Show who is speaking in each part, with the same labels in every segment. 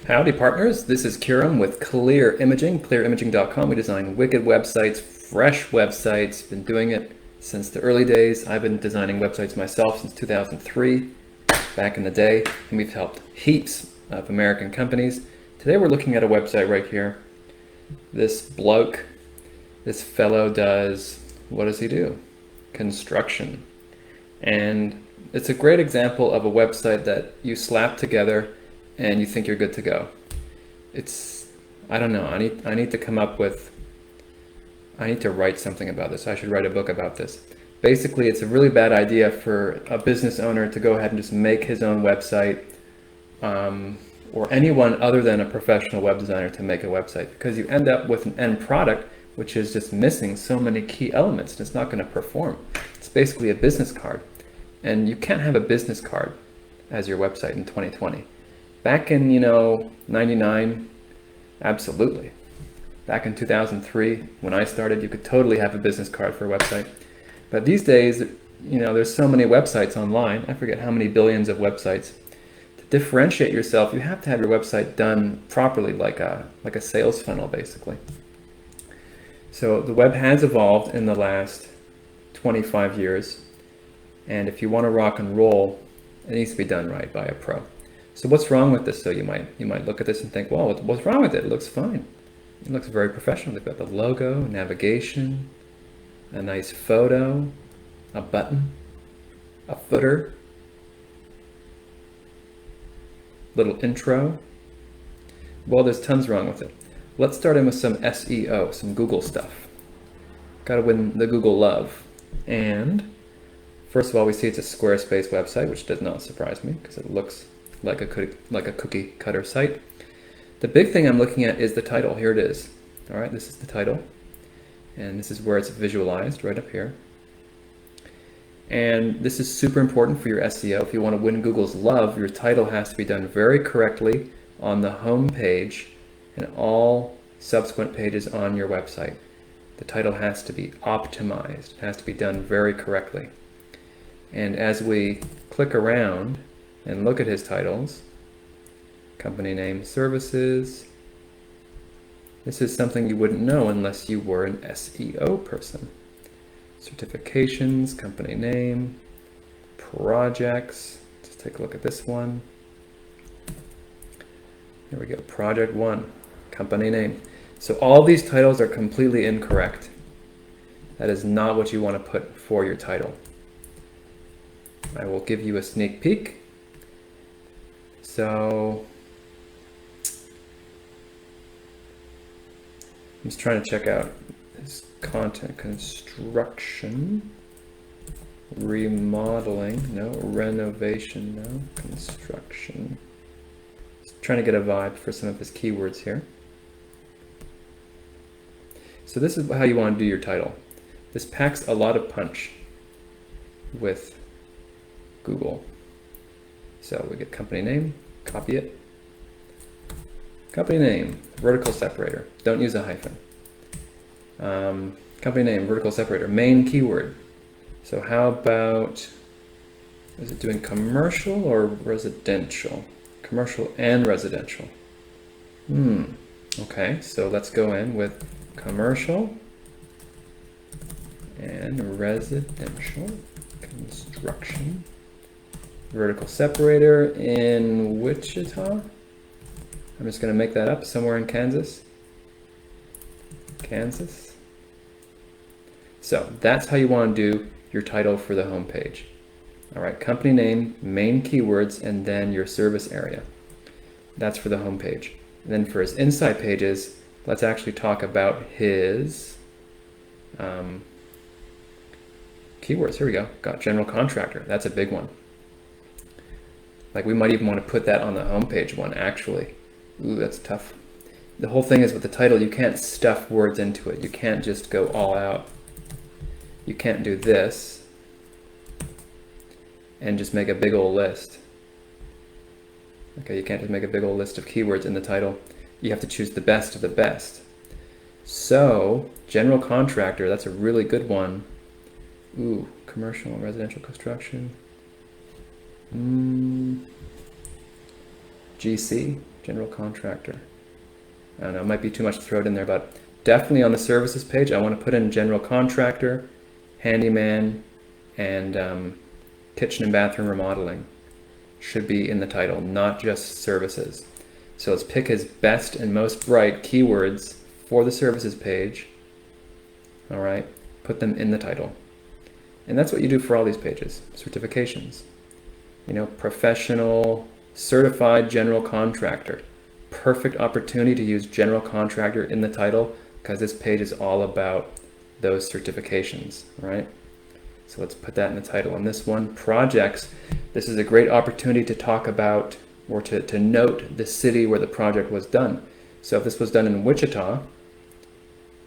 Speaker 1: Howdy partners, this is Kiram with Clear Imaging, clearimaging.com. We design wicked websites, fresh websites, been doing it since the early days. I've been designing websites myself since 2003, back in the day, and we've helped heaps of American companies. Today we're looking at a website right here. This bloke, this fellow does, what does he do? Construction. And it's a great example of a website that you slap together and you think you're good to go. I don't know, I need to come up with, I need to write something about this. I should write a book about this. Basically, it's a really bad idea for a business owner to go ahead and just make his own website, or anyone other than a professional web designer to make a website, because you end up with an end product which is just missing so many key elements and it's not going to perform. It's basically a business card. And you can't have a business card as your website in 2020. Back in, 99, absolutely. Back in 2003, when I started, you could totally have a business card for a website. But these days, there's so many websites online. I forget how many billions of websites. To differentiate yourself, you have to have your website done properly, like a sales funnel, basically. So the web has evolved in the last 25 years. And if you want to rock and roll, it needs to be done right by a pro. So what's wrong with this? So you might look at this and think, well, what's wrong with it? It looks fine. It looks very professional. They've got the logo, navigation, a nice photo, a button, a footer, little intro. Well, there's tons wrong with it. Let's start in with some SEO, some Google stuff. Got to win the Google love. And first of all, we see it's a Squarespace website, which does not surprise me because it looks like a cookie cutter site. The big thing I'm looking at is the title. Here it is. All right, this is the title. And this is where it's visualized, right up here. And this is super important for your SEO. If you want to win Google's love, your title has to be done very correctly on the home page and all subsequent pages on your website. The title has to be optimized. It has to be done very correctly. And as we click around and look at his titles, company name, services, this is something you wouldn't know unless you were an SEO person. Certifications, company name, projects. Let's take a look at this one. Here we go, project 1, company name. So all these titles are completely incorrect. That is not what you want to put for your title. I will give you a sneak peek. So I'm just trying to check out this content: construction, remodeling, no, renovation, no, construction. Just trying to get a vibe for some of his keywords here. So this is how you want to do your title. This packs a lot of punch with Google. So we get company name, copy it. Company name, vertical separator. Don't use a hyphen. Company name, vertical separator, main keyword. So how about, is it doing commercial or residential? Commercial and residential. Okay, so let's go in with commercial and residential construction. Vertical separator in Wichita. I'm just going to make that up, somewhere in Kansas. So that's how you want to do your title for the home page. All right, company name, main keywords, and then your service area. That's for the home page. And then for his inside pages, let's actually talk about his keywords. Here we go. Got general contractor. That's a big one. Like we might even want to put that on the homepage one, actually. Ooh, that's tough. The whole thing is with the title, you can't stuff words into it. You can't just go all out. You can't do this and just make a big old list. Okay, you can't just make a big old list of keywords in the title. You have to choose the best of the best. So, general contractor, that's a really good one. Ooh, commercial and residential construction. GC, General contractor. I don't know, it might be too much to throw it in there, but definitely on the services page, I want to put in general contractor, handyman, and kitchen and bathroom remodeling should be in the title, not just services. So let's pick his best and most bright keywords for the services page. All right, put them in the title. And that's what you do for all these pages, certifications. You know, professional, certified general contractor. Perfect opportunity to use general contractor in the title because this page is all about those certifications, right? So let's put that in the title. And this one, projects, this is a great opportunity to talk about or to note the city where the project was done. So if this was done in Wichita,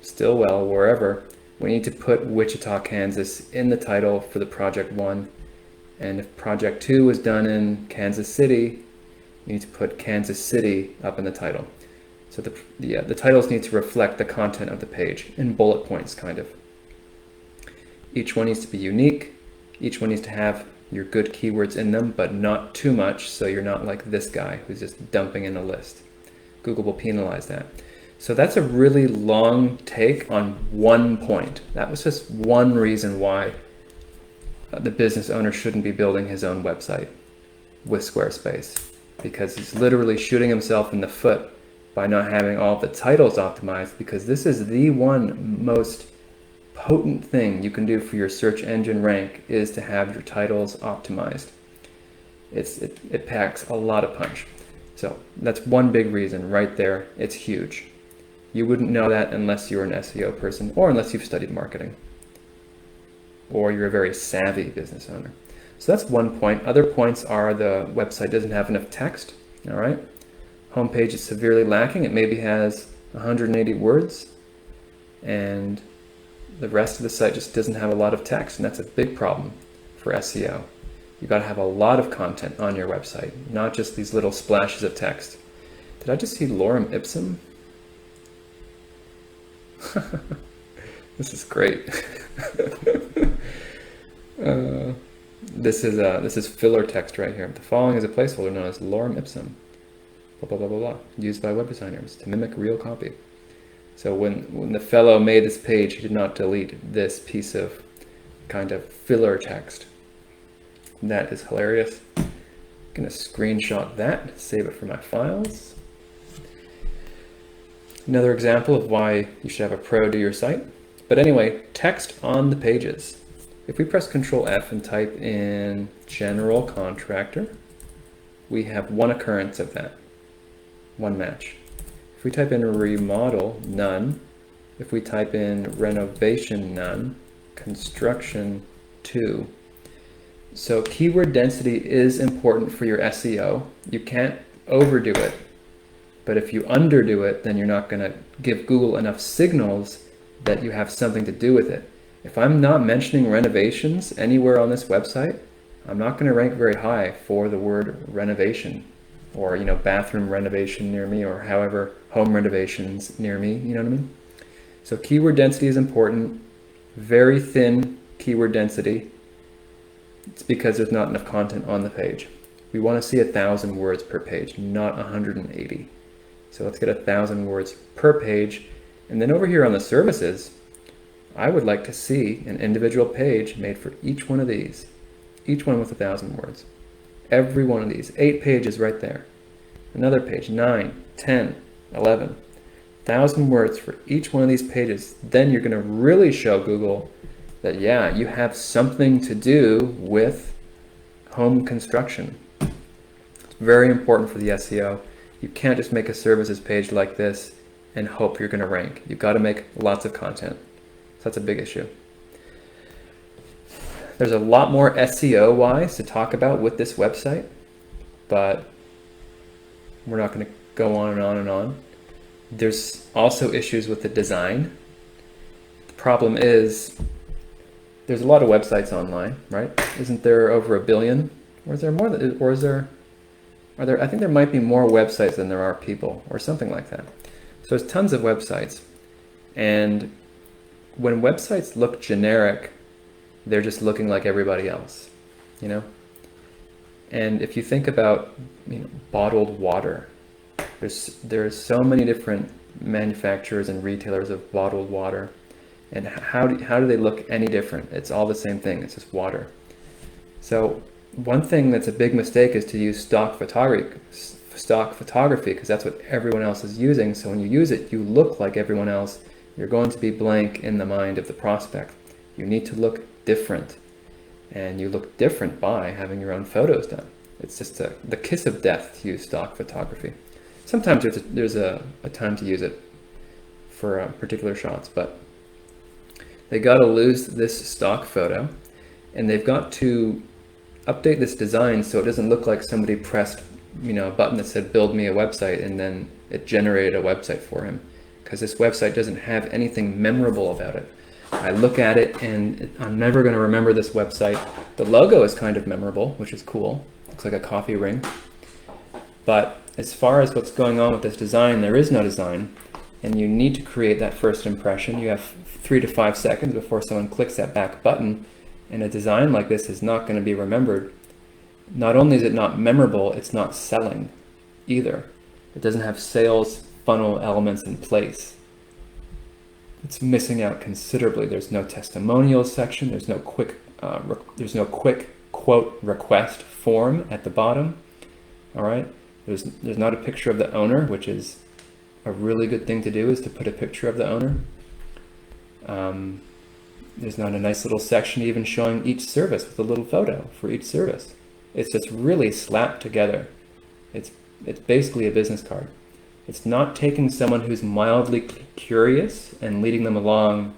Speaker 1: Stillwell, wherever, we need to put Wichita, Kansas in the title for the project 1. And if project 2 was done in Kansas City, you need to put Kansas City up in the title. So the titles need to reflect the content of the page in bullet points, kind of. Each one needs to be unique. Each one needs to have your good keywords in them, but not too much, so you're not like this guy who's just dumping in a list. Google will penalize that. So that's a really long take on one point. That was just one reason why the business owner shouldn't be building his own website with Squarespace, because he's literally shooting himself in the foot by not having all the titles optimized, because this is the one most potent thing you can do for your search engine rank is to have your titles optimized. It packs a lot of punch. So that's one big reason right there. It's huge. You wouldn't know that unless you're an SEO person or unless you've studied marketing or you're a very savvy business owner. So that's one point. Other points are the website doesn't have enough text. All right. Homepage is severely lacking. It maybe has 180 words and the rest of the site just doesn't have a lot of text, and that's a big problem for SEO. You got to have a lot of content on your website, not just these little splashes of text. Did I just see lorem ipsum? This is great. This is filler text right here. The following is a placeholder known as lorem ipsum. Blah blah blah blah blah. Used by web designers to mimic real copy. So when the fellow made this page, he did not delete this piece of kind of filler text. That is hilarious. I'm gonna screenshot that, save it for my files. Another example of why you should have a pro do your site. But anyway, text on the pages. If we press Control F and type in general contractor, we have one occurrence of that, one match. If we type in remodel, none. If we type in renovation, none. Construction, 2. So keyword density is important for your SEO. You can't overdo it. But if you underdo it, then you're not going to give Google enough signals that you have something to do with it. If I'm not mentioning renovations anywhere on this website, I'm not going to rank very high for the word renovation, or bathroom renovation near me, or however home renovations near me, you know what I mean? So keyword density is important. Very thin keyword density. It's because there's not enough content on the page. We want to see 1,000 words per page, not 180. So let's get 1,000 words per page. And then over here on the services, I would like to see an individual page made for each one of these. Each one with 1,000 words. Every one of these. 8 pages right there. Another page, 9, 10, 11. 1,000 words for each one of these pages. Then you're going to really show Google that, yeah, you have something to do with home construction. It's very important for the SEO. You can't just make a services page like this and hope you're going to rank. You've got to make lots of content. So that's a big issue. There's a lot more SEO-wise to talk about with this website, but we're not going to go on and on and on. There's also issues with the design. The problem is there's a lot of websites online, right? Isn't there over 1 billion? Or is there more? Or is there? Are there? I think there might be more websites than there are people, or something like that. So there's tons of websites, and when websites look generic, they're just looking like everybody else, And if you think about, bottled water, There's so many different manufacturers and retailers of bottled water, and how do they look any different? It's all the same thing. It's just water. So one thing that's a big mistake is to use stock photography, because that's what everyone else is using. So when you use it, you look like everyone else. You're going to be blank in the mind of the prospect. You need to look different, and you look different by having your own photos done. It's just the kiss of death to use stock photography. Sometimes there's a time to use it for particular shots, but they got to lose this stock photo, and they've got to update this design so it doesn't look like somebody pressed, a button that said build me a website and then it generated a website for him, because this website doesn't have anything memorable about it. I look at it and I'm never going to remember this website. The logo is kind of memorable, which is cool. Looks like a coffee ring. But as far as what's going on with this design, there is no design, and you need to create that first impression. You have 3 to 5 seconds before someone clicks that back button, and a design like this is not going to be remembered. Not only is it not memorable, it's not selling either. It doesn't have sales funnel elements in place. It's missing out considerably. There's no testimonials section. There's no quick quote request form at the bottom. All right. There's not a picture of the owner, which is a really good thing to do, is to put a picture of the owner. There's not a nice little section even showing each service with a little photo for each service. It's just really slapped together. It's basically a business card. It's not taking someone who's mildly curious and leading them along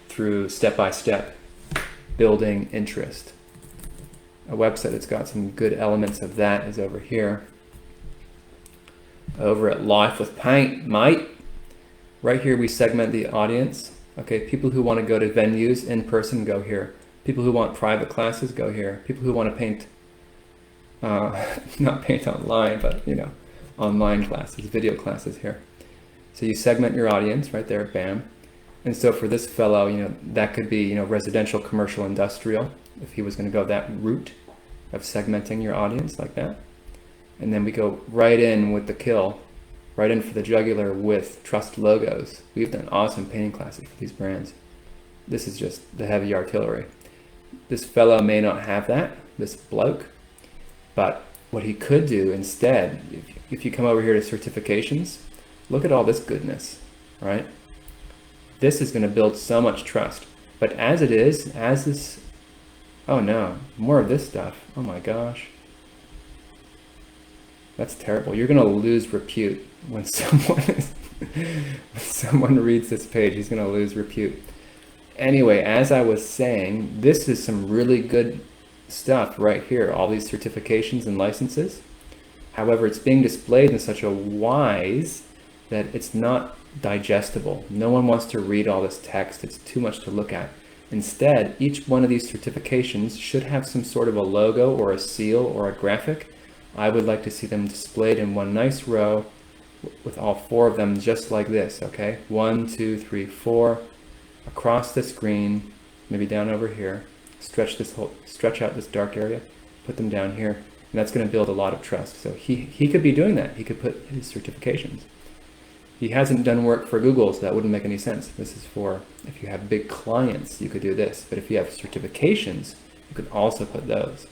Speaker 1: through step-by-step building interest. A website that's got some good elements of that is over here. Over at Life with Paint, mate. Right here we segment the audience. Okay, people who want to go to venues in person, go here. People who want private classes, go here. People who want to paint, not paint online, but online classes, video classes here. So you segment your audience right there, bam. And so for this fellow, that could be, residential, commercial, industrial, if he was going to go that route of segmenting your audience like that. And then we go right in with the kill, right in for the jugular with trust logos. We've done awesome painting classes for these brands. This is just the heavy artillery. This fellow may not have that, this bloke, but what he could do instead, if you come over here to certifications, look at all this goodness, right? This is going to build so much trust. But as it is, oh no, more of this stuff. Oh my gosh. That's terrible. You're going to lose repute when someone reads this page. He's going to lose repute. Anyway, as I was saying, this is some really good stuff right here. All these certifications and licenses. However, it's being displayed in such a wise that it's not digestible. No one wants to read all this text. It's too much to look at. Instead, each one of these certifications should have some sort of a logo or a seal or a graphic. I would like to see them displayed in one nice row with all 4 of them just like this, okay? 1, 2, 3, 4 across the screen, maybe down over here. Stretch out this dark area, put them down here, and that's going to build a lot of trust. So he could be doing that. He could put his certifications. He hasn't done work for Google, so that wouldn't make any sense. This is for if you have big clients, you could do this. But if you have certifications, you could also put those.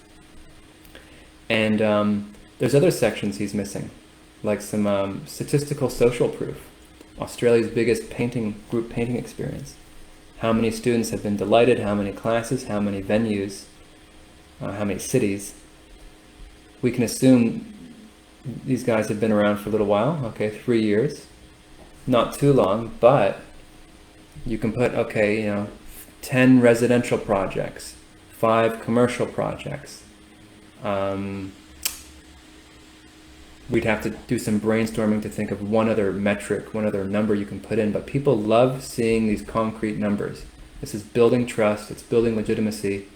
Speaker 1: And there's other sections he's missing, like some statistical social proof. Australia's biggest group painting experience. How many students have been delighted, how many classes, how many venues, how many cities. We can assume these guys have been around for a little while, okay, 3 years. Not too long, but you can put, 10 residential projects, 5 commercial projects. We'd have to do some brainstorming to think of one other metric, one other number you can put in, but people love seeing these concrete numbers. This is building trust, it's building legitimacy,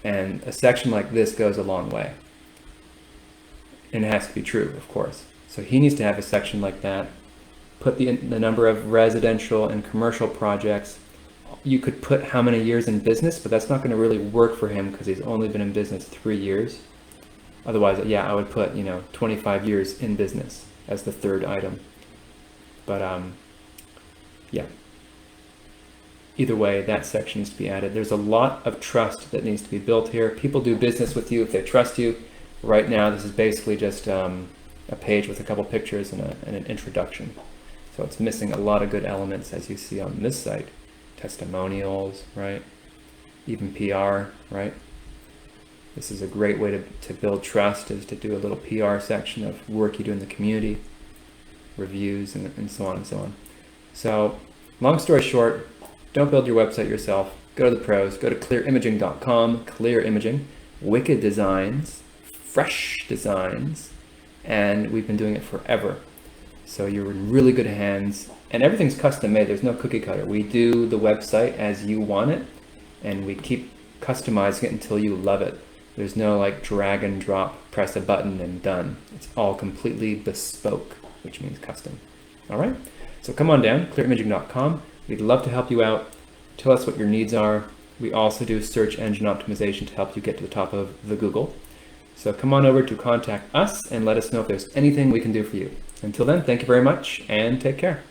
Speaker 1: and a section like this goes a long way. And it has to be true, of course. So he needs to have a section like that. Put the number of residential and commercial projects. You could put how many years in business, but that's not going to really work for him because he's only been in business 3 years. Otherwise, I would put, 25 years in business. as the third item. But yeah, either way, that section needs to be added. There's a lot of trust that needs to be built here. People do business with you if they trust you. Right now, this is basically just a page with a couple pictures and an introduction. So it's missing a lot of good elements, as you see on this site. Testimonials, right? Even PR, right? This is a great way to build trust, is to do a little PR section of work you do in the community, reviews, and so on and so on. So, long story short, don't build your website yourself. Go to the pros. Go to clearimaging.com, Clear Imaging, Wicked Designs, Fresh Designs, and we've been doing it forever. So you're in really good hands, and everything's custom made. There's no cookie cutter. We do the website as you want it, and we keep customizing it until you love it. There's no like drag and drop, press a button and done. It's all completely bespoke, which means custom. All right, so come on down, clearimaging.com. We'd love to help you out. Tell us what your needs are. We also do search engine optimization to help you get to the top of the Google. So come on over to contact us and let us know if there's anything we can do for you. Until then, thank you very much and take care.